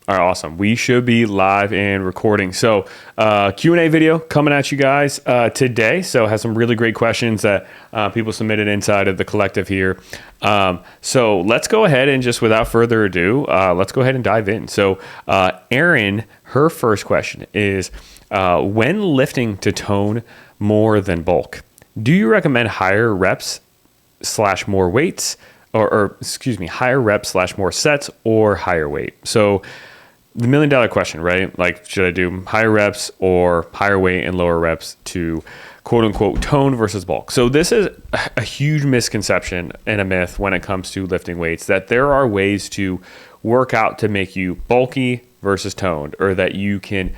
All right, awesome. We should be live and recording. So Q&A video coming at you guys today. So has some really great questions that people submitted inside of the collective here. So let's go ahead and just without further ado, let's go ahead and dive in. So Erin, her first question is, when lifting to tone more than bulk, do you recommend higher reps / more weights or excuse me, higher reps / more sets or higher weight? So the $1 million question, right? Like, should I do higher reps or higher weight and lower reps to quote unquote tone versus bulk? So this is a huge misconception and a myth when it comes to lifting weights, that there are ways to work out to make you bulky versus toned, or that you can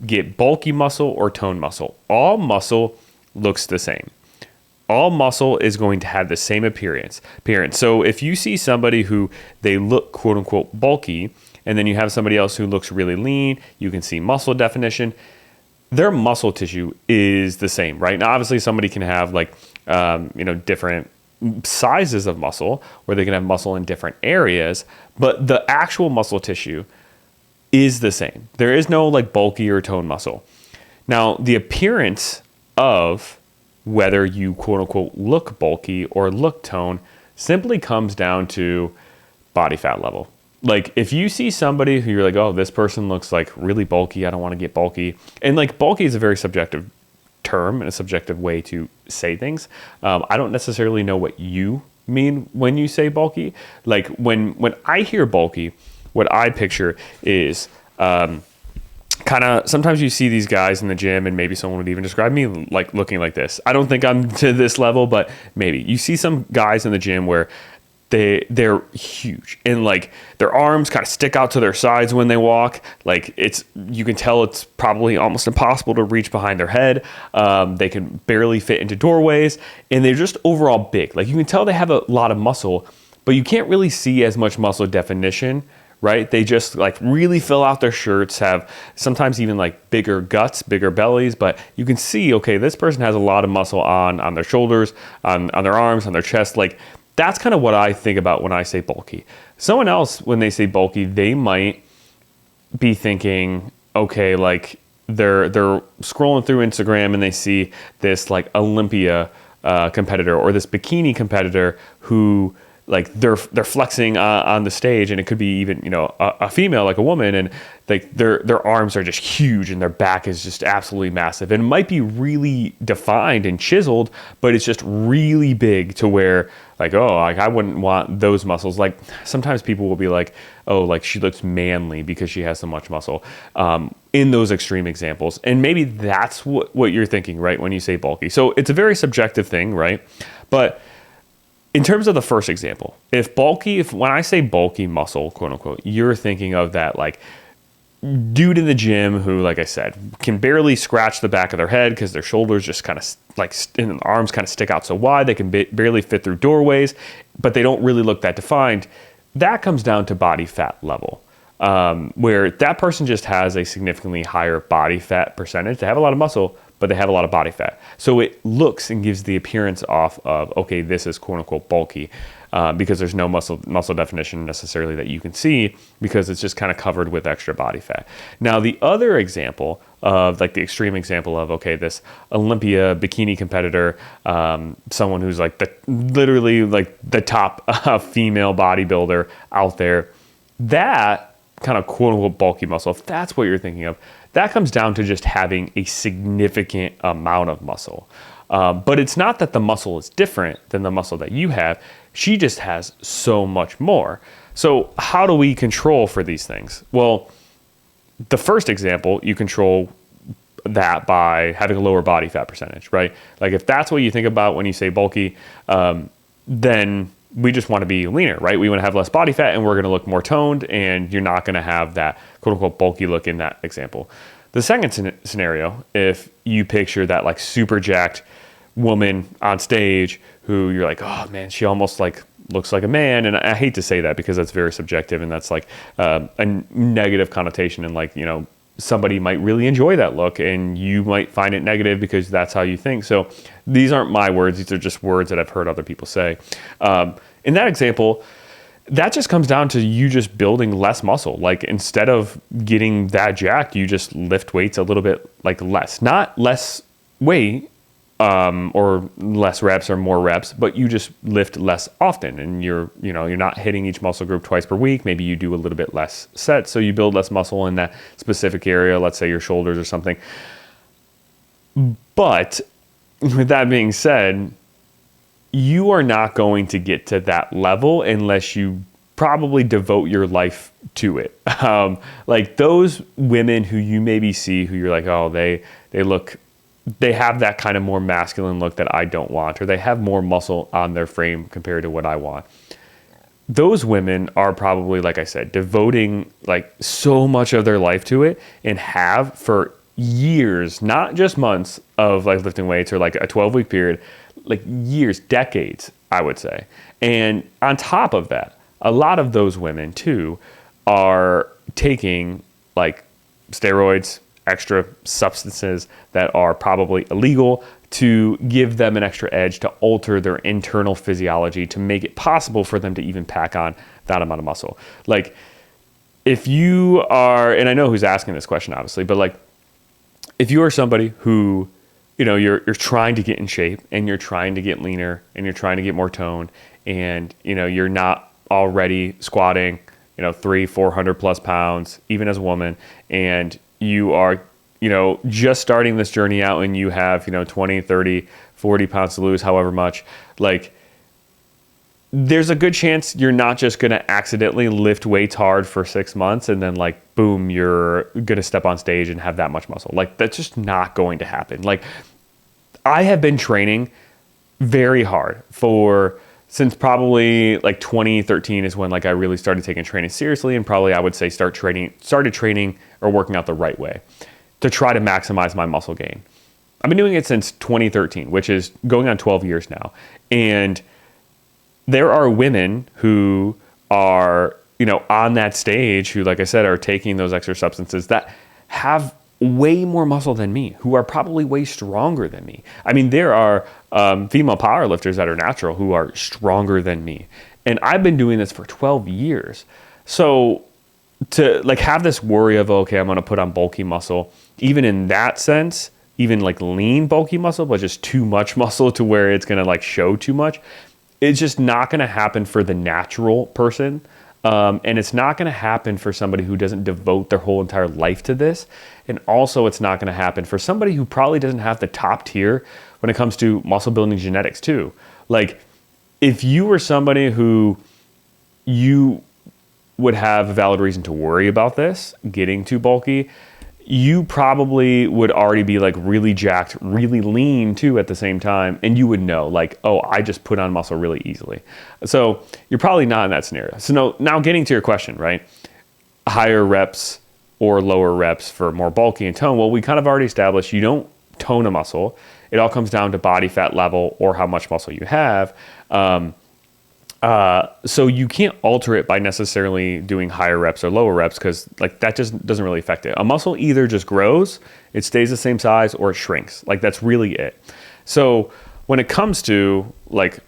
get bulky muscle or toned muscle. All muscle looks the same. All muscle is going to have the same appearance. So if you see somebody who they look quote unquote bulky, and then you have somebody else who looks really lean, you can see muscle definition. Their muscle tissue is the same, right? Now, obviously, somebody can have like, different sizes of muscle, where they can have muscle in different areas, but the actual muscle tissue is the same. There is no like bulky or toned muscle. Now, the appearance of whether you quote unquote look bulky or look toned simply comes down to body fat level. Like, if you see somebody who you're like, oh, this person looks like really bulky, I don't want to get bulky. And like, bulky is a very subjective term and a subjective way to say things. I don't necessarily know what you mean when you say bulky. Like, when I hear bulky, what I picture is kind of, sometimes you see these guys in the gym, and maybe someone would even describe me like looking like this. I don't think I'm to this level, but maybe you see some guys in the gym where they're huge, and like their arms kind of stick out to their sides when they walk. Like, you can tell it's probably almost impossible to reach behind their head. They can barely fit into doorways, and they're just overall big. Like, you can tell they have a lot of muscle, but you can't really see as much muscle definition, right? They just like really fill out their shirts, have sometimes even like bigger guts, bigger bellies, but you can see, okay, this person has a lot of muscle on their shoulders, on their arms, on their chest. Like, that's kind of what I think about when I say bulky. Someone else, when they say bulky, they might be thinking, okay, like they're scrolling through Instagram and they see this like Olympia competitor or this bikini competitor who like they're flexing on the stage, and it could be even, a female, like a woman, and like their arms are just huge and their back is just absolutely massive. And it might be really defined and chiseled, but it's just really big to where like, oh, like I wouldn't want those muscles. Like, sometimes people will be like, oh, like she looks manly because she has so much muscle, in those extreme examples. And maybe that's what you're thinking, right, when you say bulky. So it's a very subjective thing, right? But in terms of the first example, if when I say bulky muscle, quote unquote, you're thinking of that like dude in the gym who, like I said, can barely scratch the back of their head because their shoulders just kind of like, and the arms kind of stick out so wide, they can barely fit through doorways, but they don't really look that defined. That comes down to body fat level, where that person just has a significantly higher body fat percentage. They have a lot of muscle, but they have a lot of body fat. So it looks and gives the appearance off of, okay, this is quote unquote bulky, because there's no muscle definition necessarily that you can see, because it's just kind of covered with extra body fat. Now, the other example of like the extreme example of, okay, this Olympia bikini competitor, someone who's like literally like the top female bodybuilder out there, that kind of quote unquote bulky muscle, if that's what you're thinking of, that comes down to just having a significant amount of muscle. But it's not that the muscle is different than the muscle that you have. She just has so much more. So how do we control for these things? Well, the first example, you control that by having a lower body fat percentage, right? Like, if that's what you think about when you say bulky, then we just want to be leaner, right? We want to have less body fat, and we're going to look more toned, and you're not going to have that quote unquote bulky look in that example. The second scenario, if you picture that like super jacked woman on stage who you're like, oh man, she almost like looks like a man. And I hate to say that because that's very subjective, and that's like a negative connotation, and like, somebody might really enjoy that look and you might find it negative because that's how you think. So these aren't my words. These are just words that I've heard other people say. In that example, that just comes down to you just building less muscle. Like instead of getting that jacked, you just lift weights a little bit like less, not less weight, or less reps or more reps, but you just lift less often, and you're not hitting each muscle group twice per week. Maybe you do a little bit less sets, so you build less muscle in that specific area, let's say your shoulders or something. But with that being said, you are not going to get to that level unless you probably devote your life to it. Like those women who you maybe see who you're like, oh, they have that kind of more masculine look that I don't want, or they have more muscle on their frame compared to what I want. Those women are probably, like I said, devoting like so much of their life to it, and have for years, not just months of like lifting weights or like a 12-week period, like years, decades, I would say. And on top of that, a lot of those women too are taking like steroids, extra substances that are probably illegal, to give them an extra edge, to alter their internal physiology, to make it possible for them to even pack on that amount of muscle. Like if you are, and I know who's asking this question obviously, but like if you are somebody who, you're trying to get in shape, and you're trying to get leaner, and you're trying to get more toned, and you're not already squatting 300-400 plus pounds even as a woman, and you are, just starting this journey out, and you have, 20, 30, 40 pounds to lose, however much, like there's a good chance you're not just going to accidentally lift weights hard for 6 months and then like, boom, you're going to step on stage and have that much muscle. Like that's just not going to happen. Like I have been training very hard since probably like 2013 is when like I really started taking training seriously, and probably I would say started training or working out the right way to try to maximize my muscle gain. I've been doing it since 2013, which is going on 12 years now. And there are women who are, on that stage who, like I said, are taking those extra substances that have way more muscle than me, who are probably way stronger than me. I mean, there are female powerlifters that are natural who are stronger than me. And I've been doing this for 12 years. So to like have this worry of, okay, I'm going to put on bulky muscle, even in that sense, even like lean bulky muscle, but just too much muscle to where it's going to like show too much, it's just not going to happen for the natural person. And it's not going to happen for somebody who doesn't devote their whole entire life to this. And also it's not going to happen for somebody who probably doesn't have the top tier when it comes to muscle building genetics too. Like if you were somebody who you would have a valid reason to worry about this getting too bulky, you probably would already be like really jacked, really lean too at the same time. And you would know like, oh, I just put on muscle really easily. So you're probably not in that scenario. So now getting to your question, right? Higher reps or lower reps for more bulky and tone. Well, we kind of already established you don't tone a muscle. It all comes down to body fat level or how much muscle you have. So you can't alter it by necessarily doing higher reps or lower reps, because like that just doesn't really affect it. A muscle either just grows, it stays the same size, or it shrinks. Like that's really it. So when it comes to like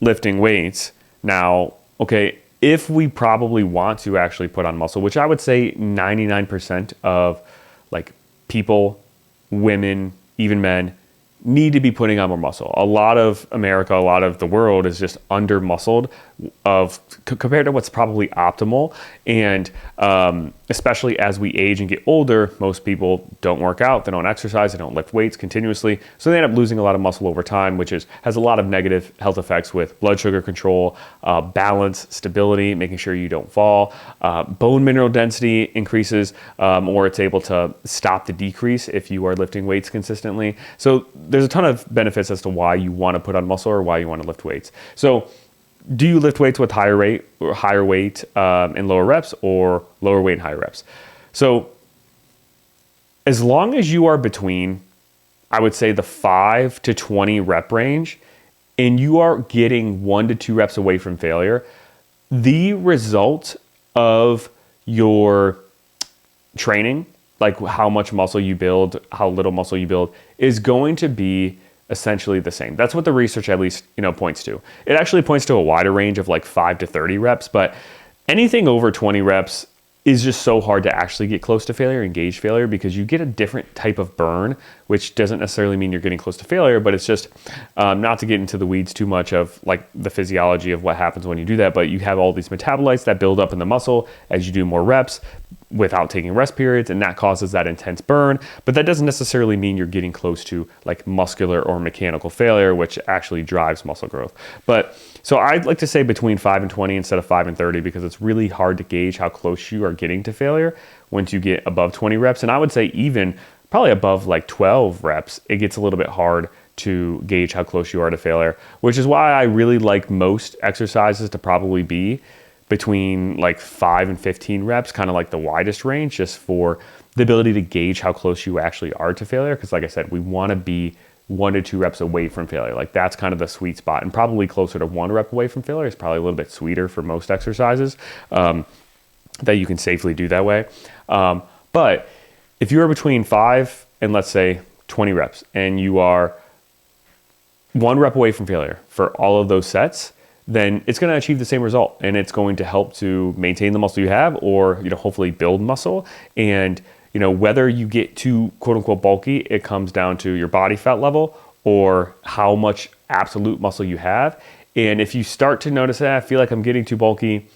lifting weights now, okay, if we probably want to actually put on muscle, which I would say 99% of like people, women, even men, need to be putting on more muscle. A lot of America, a lot of the world is just under muscled compared to what's probably optimal. And especially as we age and get older, most people don't work out, they don't exercise, they don't lift weights continuously. So they end up losing a lot of muscle over time, which has a lot of negative health effects with blood sugar control, balance, stability, making sure you don't fall. Bone mineral density increases, or it's able to stop the decrease if you are lifting weights consistently. So there's a ton of benefits as to why you want to put on muscle or why you want to lift weights. So do you lift weights with higher weight and lower reps, or lower weight and higher reps? So as long as you are between, I would say, the 5 to 20 rep range, and you are getting 1 to 2 reps away from failure, the result of your training, like how much muscle you build, how little muscle you build, is going to be essentially the same. That's what the research at least, points to. It actually points to a wider range of like 5 to 30 reps, but anything over 20 reps is just so hard to actually get close to failure and gauge failure, because you get a different type of burn, which doesn't necessarily mean you're getting close to failure, but it's just not to get into the weeds too much of like the physiology of what happens when you do that, but you have all these metabolites that build up in the muscle as you do more reps without taking rest periods, and that causes that intense burn. But that doesn't necessarily mean you're getting close to like muscular or mechanical failure, which actually drives muscle growth. But so I'd like to say between 5 and 20 instead of 5 and 30, because it's really hard to gauge how close you are getting to failure once you get above 20 reps. And I would say even probably above like 12 reps, it gets a little bit hard to gauge how close you are to failure, which is why I really like most exercises to probably be between like 5 and 15 reps, kind of like the widest range, just for the ability to gauge how close you actually are to failure. Because like I said, we want to be 1 to 2 reps away from failure. Like that's kind of the sweet spot, and probably closer to 1 rep away from failure is probably a little bit sweeter for most exercises that you can safely do that way. But if you are between 5 and let's say 20 reps and you are 1 rep away from failure for all of those sets, then it's going to achieve the same result, and it's going to help to maintain the muscle you have, or hopefully build muscle. And whether you get too quote unquote bulky, it comes down to your body fat level or how much absolute muscle you have. And if you start to notice that, I feel like I'm getting too bulky,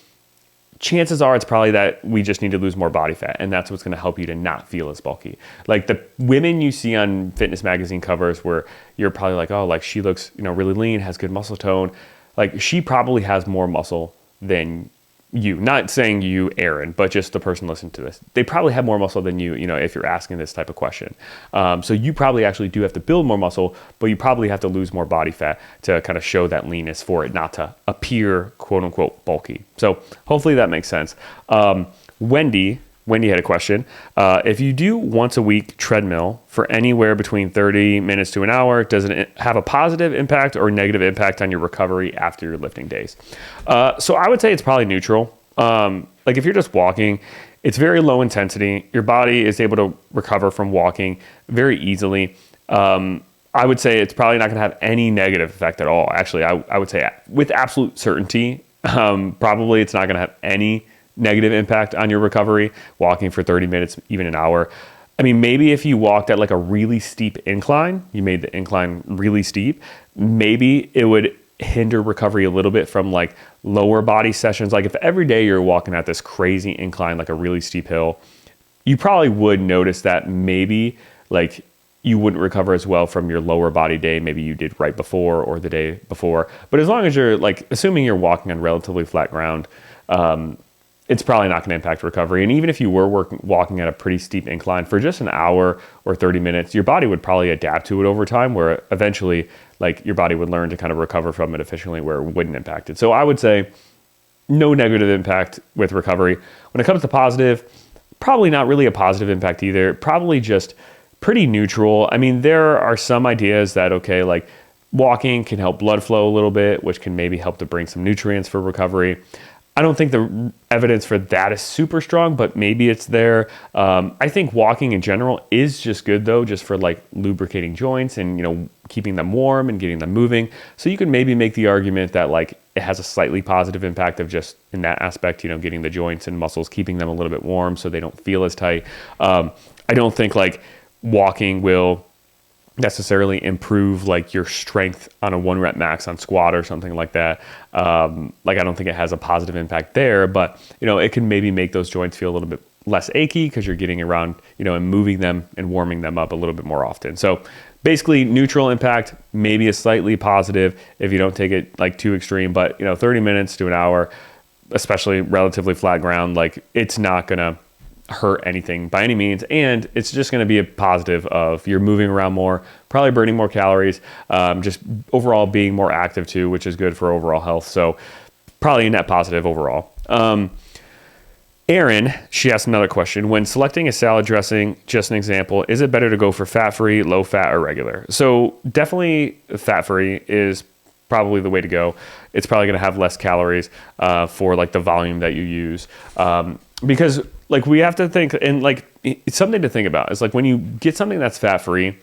chances are it's probably that we just need to lose more body fat, and that's what's going to help you to not feel as bulky. Like the women you see on fitness magazine covers where you're probably like, oh, like she looks really lean, has good muscle tone. Like she probably has more muscle than you. Not saying you, Aaron, but just the person listening to this. They probably have more muscle than you, if you're asking this type of question. So you probably actually do have to build more muscle, but you probably have to lose more body fat to kind of show that leanness for it not to appear quote unquote bulky. So hopefully that makes sense. Wendy had a question. If you do once a week treadmill for anywhere between 30 minutes to an hour, does it have a positive impact or negative impact on your recovery after your lifting days? So I would say it's probably neutral. Like if you're just walking, it's very low intensity. Your body is able to recover from walking very easily. I would say it's probably not going to have any negative effect at all. Actually, I would say with absolute certainty, probably it's not going to have any negative impact on your recovery, walking for 30 minutes, even an hour. I mean, maybe if you walked at like a really steep incline, you made the incline really steep, maybe it would hinder recovery a little bit from like lower body sessions. Like if every day you're walking at this crazy incline, like a really steep hill, you probably would notice that maybe like you wouldn't recover as well from your lower body day maybe you did right before or the day before. But as long as you're like, assuming you're walking on relatively flat ground, it's probably not going to impact recovery. And even if you were walking at a pretty steep incline for just an hour or 30 minutes, your body would probably adapt to it over time, where eventually like your body would learn to kind of recover from it efficiently where it wouldn't impact it. So I would say no negative impact with recovery. When it comes to positive, probably not really a positive impact either. Probably just pretty neutral. I mean, there are some ideas that, okay, like walking can help blood flow a little bit, which can maybe help to bring some nutrients for recovery. I don't think the evidence for that is super strong, but maybe it's there. I think walking in general is just good though, just for like lubricating joints and, keeping them warm and getting them moving. So you can maybe make the argument that like it has a slightly positive impact of just in that aspect, getting the joints and muscles, keeping them a little bit warm so they don't feel as tight. I don't think like walking will necessarily improve like your strength on a 1 rep max on squat or something like that. Like I don't think it has a positive impact there, but it can maybe make those joints feel a little bit less achy because you're getting around, and moving them and warming them up a little bit more often. So basically neutral impact, maybe a slightly positive if you don't take it like too extreme, but 30 minutes to an hour, especially relatively flat ground, like it's not gonna hurt anything by any means, and it's just going to be a positive of you're moving around more, probably burning more calories, just overall being more active too, which is good for overall health. So probably a net positive overall. Erin, she asked another question. When selecting a salad dressing, just an example, is it better to go for fat-free, low-fat, or regular? So definitely fat-free is probably the way to go. It's probably going to have less calories for like the volume that you use, because like we have to think, and like it's something to think about. It's like when you get something that's fat-free,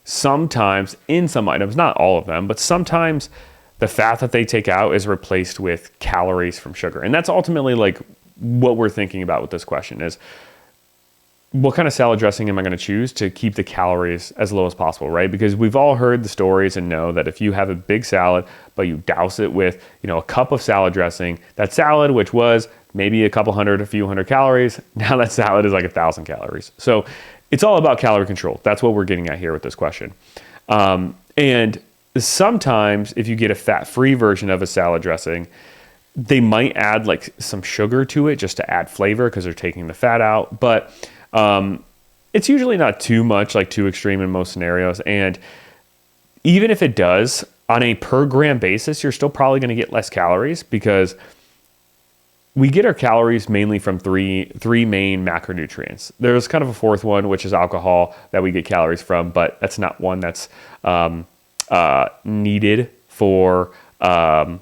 sometimes in some items, not all of them, but sometimes the fat that they take out is replaced with calories from sugar. And that's ultimately like what we're thinking about with this question is, what kind of salad dressing am I going to choose to keep the calories as low as possible, right? Because we've all heard the stories and know that if you have a big salad, but you douse it with, a cup of salad dressing, that salad, which was maybe a few hundred calories, now that salad is like 1,000 calories. So it's all about calorie control. That's what we're getting at here with this question. And sometimes if you get a fat-free version of a salad dressing, they might add like some sugar to it just to add flavor because they're taking the fat out. But it's usually not too much, like too extreme in most scenarios. And even if it does, on a per gram basis, you're still probably going to get less calories because we get our calories mainly from three main macronutrients. There's kind of a fourth one, which is alcohol, that we get calories from, but that's not one that's needed for our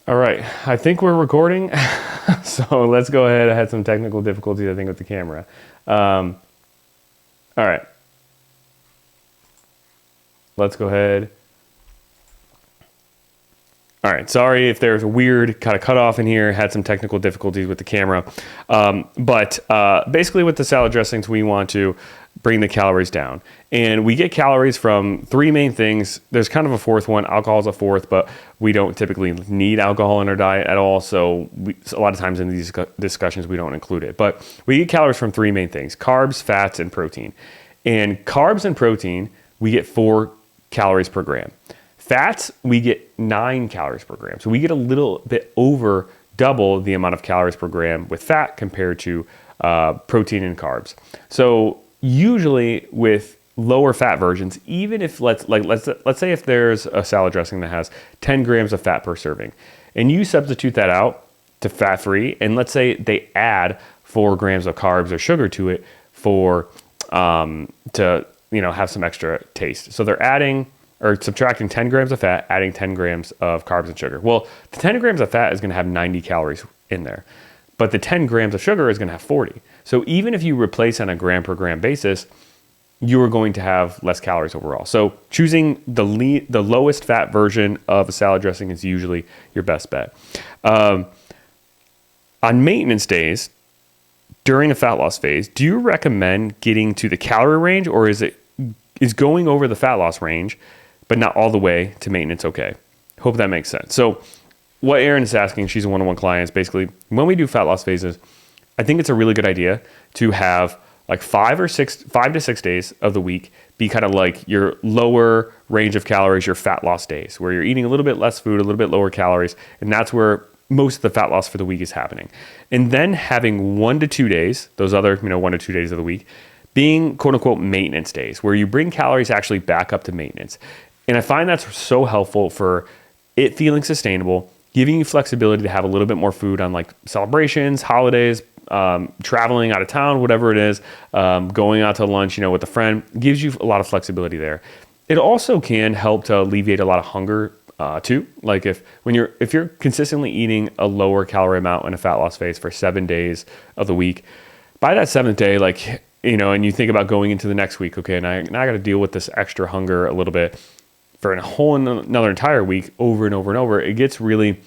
All right, I think we're recording. So let's go ahead. I had some technical difficulties, I think, with the camera. All right. Let's go ahead. All right, sorry if there's a weird kind of cutoff in here. Had some technical difficulties with the camera. But basically with the salad dressings, we want to bring the calories down. And we get calories from three main things. There's kind of a fourth one. Alcohol is a fourth, but we don't typically need alcohol in our diet at all. So a lot of times in these discussions, we don't include it. But we get calories from three main things: carbs, fats, and protein. And carbs and protein, we get 4 calories per gram. Fats, we get 9 calories per gram. So we get a little bit over double the amount of calories per gram with fat compared to protein and carbs. So usually with lower fat versions, even if let's say if there's a salad dressing that has 10 grams of fat per serving, and you substitute that out to fat-free, and let's say they add 4 grams of carbs or sugar to it for to have some extra taste. So they're adding or subtracting 10 grams of fat, adding 10 grams of carbs and sugar. Well, the 10 grams of fat is going to have 90 calories in there, but the 10 grams of sugar is going to have 40. So even if you replace on a gram per gram basis, you are going to have less calories overall. So choosing the lowest fat version of a salad dressing is usually your best bet. On maintenance days, during a fat loss phase, do you recommend getting to the calorie range, or is going over the fat loss range but not all the way to maintenance okay? Hope that makes sense. So what Erin is asking, she's a one-on-one client, is basically when we do fat loss phases, I think it's a really good idea to have like 5 to 6 days of the week be kind of like your lower range of calories, your fat loss days, where you're eating a little bit less food, a little bit lower calories, and that's where most of the fat loss for the week is happening. And then having 1 to 2 days, those other 1 to 2 days of the week, being quote unquote maintenance days, where you bring calories actually back up to maintenance. And I find that's so helpful for it feeling sustainable, giving you flexibility to have a little bit more food on like celebrations, holidays, traveling out of town, whatever it is, going out to lunch, with a friend, gives you a lot of flexibility there. It also can help to alleviate a lot of hunger too. Like if you're consistently eating a lower calorie amount in a fat loss phase for 7 days of the week, by that seventh day, and you think about going into the next week, okay, now I got to deal with this extra hunger a little bit for another entire week over and over and over. It gets really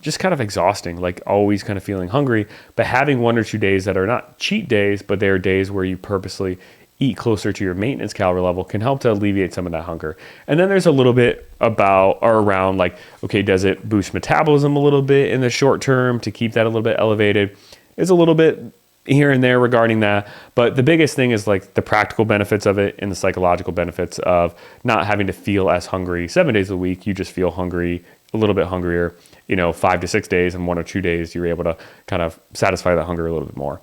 just kind of exhausting, like always kind of feeling hungry. But having 1 or 2 days that are not cheat days, but they're days where you purposely eat closer to your maintenance calorie level can help to alleviate some of that hunger. And then there's a little bit about or around like, okay, does it boost metabolism a little bit in the short term to keep that a little bit elevated? It's a little bit here and there regarding that. But the biggest thing is like the practical benefits of it and the psychological benefits of not having to feel as hungry 7 days a week. You just feel hungry, a little bit hungrier, 5 to 6 days, and 1 or 2 days, you're able to kind of satisfy that hunger a little bit more.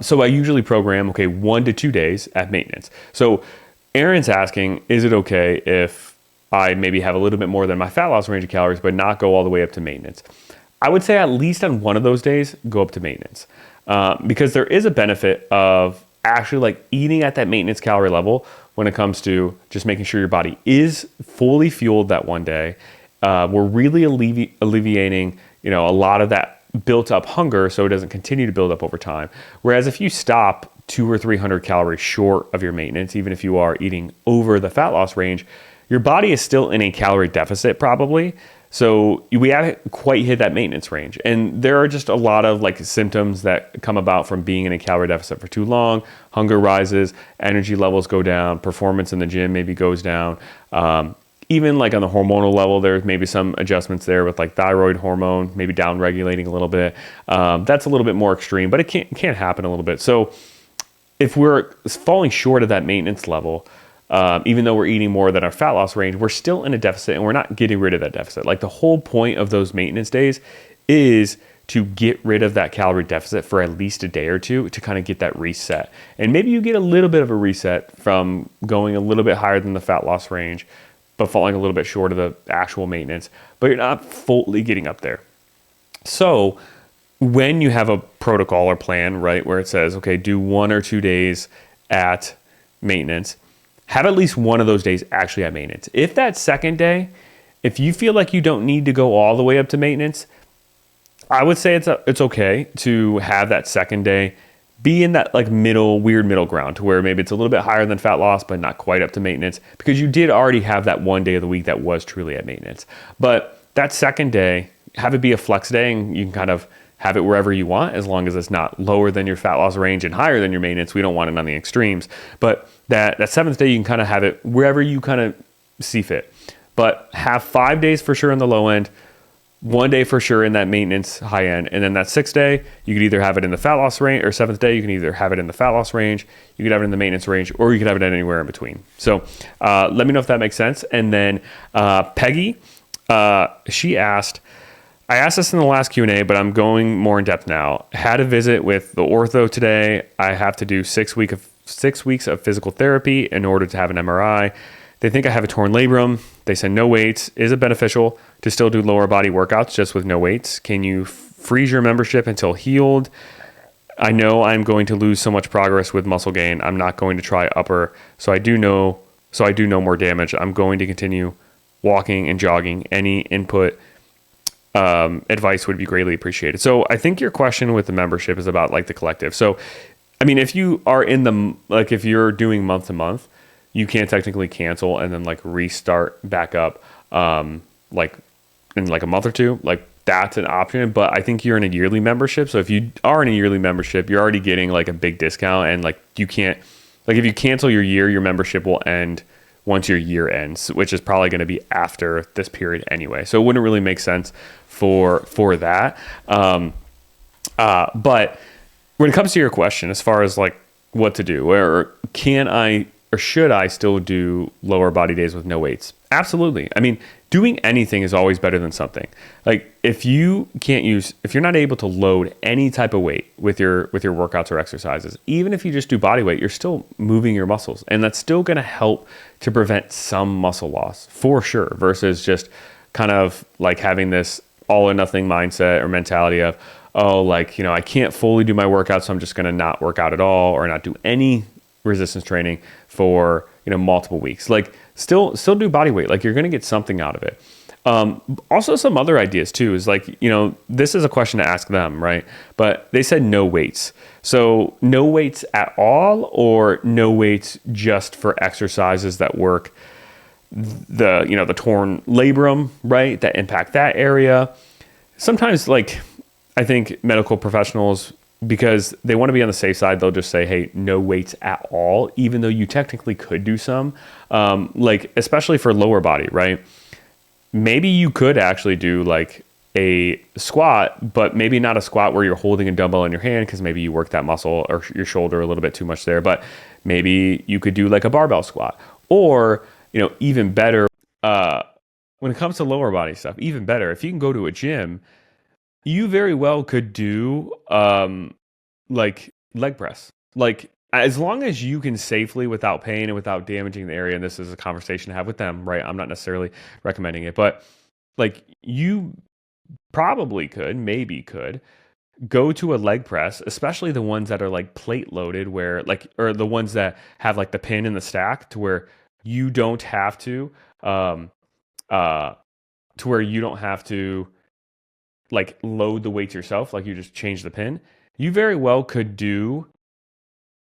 So I usually program, 1 to 2 days at maintenance. So Aaron's asking, is it okay if I maybe have a little bit more than my fat loss range of calories, but not go all the way up to maintenance? I would say at least on one of those days, go up to maintenance. Because there is a benefit of actually like eating at that maintenance calorie level when it comes to just making sure your body is fully fueled that one day. We're really alleviating, a lot of that built up hunger so it doesn't continue to build up over time. Whereas if you stop 200 or 300 calories short of your maintenance, even if you are eating over the fat loss range, your body is still in a calorie deficit probably. So we haven't quite hit that maintenance range. And there are just a lot of like symptoms that come about from being in a calorie deficit for too long. Hunger rises, energy levels go down, performance in the gym maybe goes down. Even like on the hormonal level, there's maybe some adjustments there with like thyroid hormone, maybe down regulating a little bit. That's a little bit more extreme, but it can happen a little bit. So if we're falling short of that maintenance level, even though we're eating more than our fat loss range, we're still in a deficit and we're not getting rid of that deficit. Like the whole point of those maintenance days is to get rid of that calorie deficit for at least a day or two to kind of get that reset. And maybe you get a little bit of a reset from going a little bit higher than the fat loss range, but falling a little bit short of the actual maintenance, but you're not fully getting up there. So when you have a protocol or plan, right, where it says, okay, do 1 or 2 days at maintenance, have at least one of those days actually at maintenance. If that second day, if you feel like you don't need to go all the way up to maintenance, I would say it's okay to have that second day be in that like weird middle ground to where maybe it's a little bit higher than fat loss, but not quite up to maintenance because you did already have that one day of the week that was truly at maintenance. But that second day, have it be a flex day and you can kind of have it wherever you want as long as it's not lower than your fat loss range and higher than your maintenance. We don't want it on the extremes. But that seventh day, you can kind of have it wherever you kind of see fit. But have 5 days for sure in the low end, 1 day for sure in that maintenance high end. And then that 6th day, you could either have it in the fat loss range, or 7th day, you can either have it in the fat loss range, you could have it in the maintenance range, or you could have it anywhere in between. So let me know if that makes sense. And then Peggy, she asked, I asked this in the last Q&A, but I'm going more in depth now. Had a visit with the ortho today. I have to do 6 weeks of physical therapy in order to have an MRI. They think I have a torn labrum. They said no weights. Is it beneficial to still do lower body workouts just with no weights? Can you freeze your membership until healed? I know I'm going to lose so much progress with muscle gain. I'm not going to try upper. So I do know more damage. I'm going to continue walking and jogging. Any input advice would be greatly appreciated. So I think your question with the membership is about like the collective. So, I mean, if you are if you're doing month to month, you can't technically cancel and then like restart back up like in like a month or two. Like that's an option, but I think you're in a yearly membership. So if you are in a yearly membership, you're already getting like a big discount, and like you can't, like if you cancel your year, your membership will end once your year ends, which is probably going to be after this period anyway. So it wouldn't really make sense for that. But when it comes to your question, as far as like what to do, or can I or should I still do lower body days with no weights? Absolutely. I mean, doing anything is always better than something. Like if you're not able to load any type of weight with your workouts or exercises, even if you just do body weight, you're still moving your muscles, and that's still going to help to prevent some muscle loss for sure, versus just kind of like having this all or nothing mindset or mentality of, oh, like, I can't fully do my workout, so I'm just going to not work out at all or not do any resistance training for, multiple weeks. Like still do body weight. Like you're going to get something out of it. Also some other ideas too is like, this is a question to ask them, right? But they said no weights. So no weights at all, or no weights just for exercises that work the torn labrum, right? That impact that area. Sometimes, like, I think medical professionals, because they want to be on the safe side, they'll just say, hey, no weights at all, even though you technically could do some, like, especially for lower body, right? Maybe you could actually do like a squat, but maybe not a squat where you're holding a dumbbell in your hand, because maybe you work that muscle or your shoulder a little bit too much there. But maybe you could do like a barbell squat, or, even better, when it comes to lower body stuff, even better, if you can go to a gym, you very well could do like leg press. Like as long as you can safely, without pain and without damaging the area, and this is a conversation to have with them, right? I'm not necessarily recommending it, but like you probably could, maybe could go to a leg press, especially the ones that are like plate loaded, where like, or the ones that have like the pin in the stack, to where you don't have to like load the weights yourself, like you just change the pin. You very well could do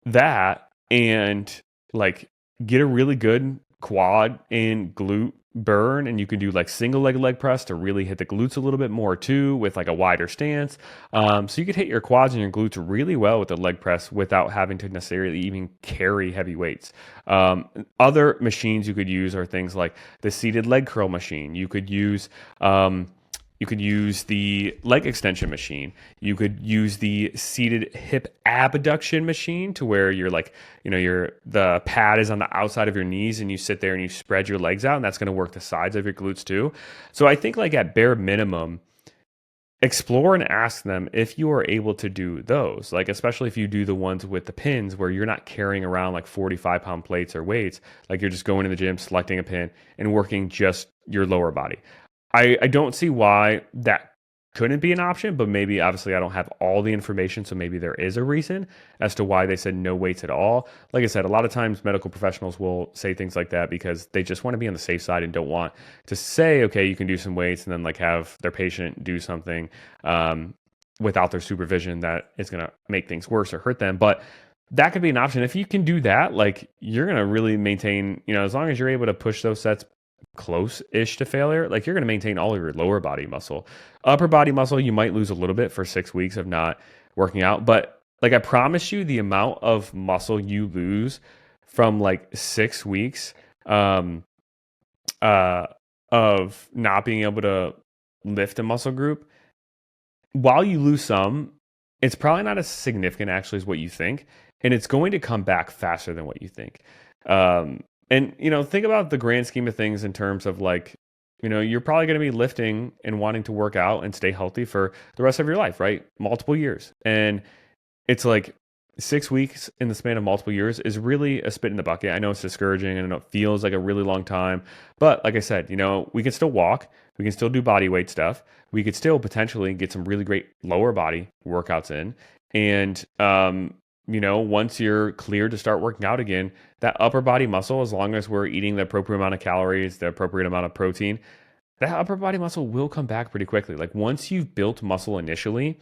that and like get a really good quad and glute burn, and you can do like single leg press to really hit the glutes a little bit more too, with like a wider stance. So you could hit your quads and your glutes really well with the leg press without having to necessarily even carry heavy weights. Other machines you could use are things like the seated leg curl machine. You could use the leg extension machine. You could use the seated hip abduction machine, to where you're like, the pad is on the outside of your knees and you sit there and you spread your legs out, and that's going to work the sides of your glutes too. So I think like at bare minimum, explore and ask them if you are able to do those, like especially if you do the ones with the pins where you're not carrying around like 45-pound plates or weights, like you're just going to the gym, selecting a pin and working just your lower body. I don't see why that couldn't be an option, but maybe obviously I don't have all the information, so maybe there is a reason as to why they said no weights at all. Like I said, a lot of times medical professionals will say things like that because they just want to be on the safe side and don't want to say, okay, you can do some weights, and then like have their patient do something without their supervision that is going to make things worse or hurt them. But that could be an option. If you can do that, like you're going to really maintain, as long as you're able to push those sets close-ish to failure, like you're going to maintain all of your lower body muscle. Upper body muscle, you might lose a little bit for 6 weeks of not working out, but like I promise you, the amount of muscle you lose from like 6 weeks of not being able to lift a muscle group, while you lose some, it's probably not as significant actually as what you think, and it's going to come back faster than what you think. And, think about the grand scheme of things in terms of like, you're probably going to be lifting and wanting to work out and stay healthy for the rest of your life, right? Multiple years. And it's like 6 weeks in the span of multiple years is really a spit in the bucket. I know it's discouraging and I know it feels like a really long time, but like I said, we can still walk, we can still do body weight stuff. We could still potentially get some really great lower body workouts in. And, once you're cleared to start working out again, that upper body muscle, as long as we're eating the appropriate amount of calories, the appropriate amount of protein, that upper body muscle will come back pretty quickly. Like once you've built muscle initially,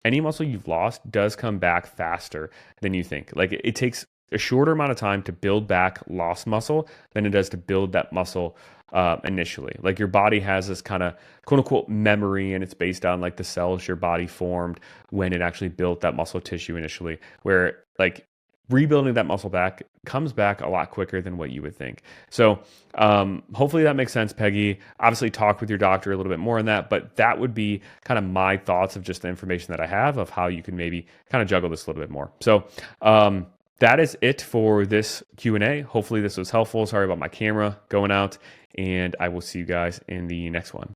any muscle you've lost does come back faster than you think. Like it takes a shorter amount of time to build back lost muscle than it does to build that muscle initially. Like your body has this kind of quote unquote memory, and it's based on like the cells your body formed when it actually built that muscle tissue initially, where like rebuilding that muscle back comes back a lot quicker than what you would think. So hopefully that makes sense, Peggy. Obviously talk with your doctor a little bit more on that, but that would be kind of my thoughts of just the information that I have of how you can maybe kind of juggle this a little bit more. So that is it for this Q&A. Hopefully this was helpful. Sorry about my camera going out, and I will see you guys in the next one.